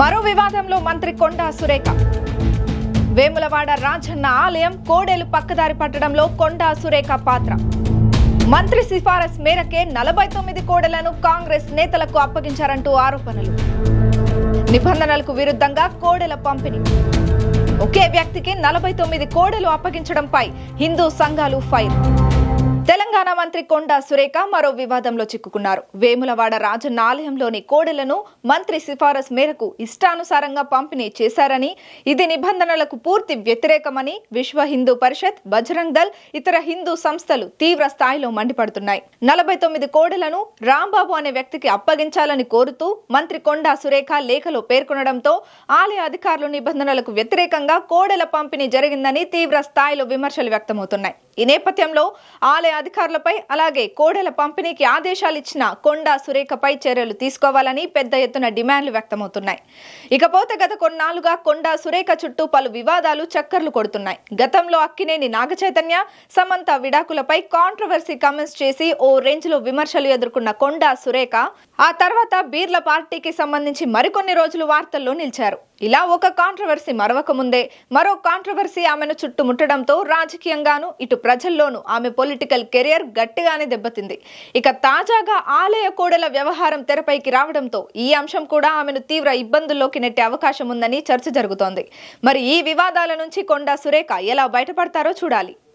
మరో వివాదంలో మంత్రి కొండా సురేఖ. వేములవాడ రాజన్న ఆలయం కోడేలు పక్కదారి పట్టడంలో కొండా సురేఖ పాత్ర. మంత్రి సిఫారసు మేరకే 49 కోడెలను కాంగ్రెస్ నేతలకు అప్పగించారంటూ ఆరోపణలు. నిబంధనలకు విరుద్ధంగా కోడెల పంపిణీ. ఒకే వ్యక్తికి 49 కోడెలు అప్పగించడంపై హిందూ సంఘాలు ఫైర్. తెలంగాణ మంత్రి కొండా సురేఖ మరో వివాదంలో చిక్కుకున్నారు. వేములవాడ రాజన్న ఆలయంలోని కోడెలను మంత్రి సిఫారసు మేరకు ఇష్టానుసారంగా పంపిణీ చేశారని, ఇది నిబంధనలకు పూర్తి వ్యతిరేకమని విశ్వ హిందూ పరిషత్, బజరంగ్ దళ్, ఇతర హిందూ సంస్థలు తీవ్ర స్థాయిలో మండిపడుతున్నాయి. 49 కోడెలను రాంబాబు అనే వ్యక్తికి అప్పగించాలని కోరుతూ మంత్రి కొండా సురేఖ లేఖలో పేర్కొనడంతో ఆలయ అధికారులు నిబంధనలకు వ్యతిరేకంగా కోడెల పంపిణీ జరిగిందని తీవ్ర స్థాయిలో విమర్శలు వ్యక్తమవుతున్నాయి. ఈ నేపథ్యంలో ఆలయ అధికారులపై, అలాగే కోడెల పంపిణీకి ఆదేశాలు ఇచ్చిన కొండా సురేఖపై చర్యలు తీసుకోవాలని పెద్ద ఎత్తున డిమాండ్లు వ్యక్తమవుతున్నాయి. ఇకపోతే గత కొన్నాళ్లుగా కొండా సురేఖ చుట్టూ పలు వివాదాలు చక్కర్లు కొడుతున్నాయి. గతంలో అక్కినేని నాగచైతన్య, సమంత విడాకులపై కాంట్రవర్సీ కామెంట్స్ చేసి ఓ రేంజ్ లో విమర్శలు ఎదుర్కొన్న కొండా సురేఖ ఆ తర్వాత బీర్ల పార్టీకి సంబంధించి మరికొన్ని రోజులు వార్తల్లో నిలిచారు. ఇలా ఒక కాంట్రవర్సీ మరవక ముందే మరో కాంట్రవర్సీ ఆమెను చుట్టుముట్టడంతో రాజకీయంగాను, ఇటు ప్రజల్లోనూ ఆమె పొలిటికల్ కెరియర్ గట్టిగానే దెబ్బతింది. ఇక తాజాగా ఆలయ కోడెల వ్యవహారం తెరపైకి రావడంతో ఈ అంశం కూడా ఆమెను తీవ్ర ఇబ్బందుల్లోకి నెట్టే అవకాశం ఉందని చర్చ జరుగుతోంది. మరి ఈ వివాదాల నుంచి కొండా సురేఖ ఎలా బయటపడతారో చూడాలి.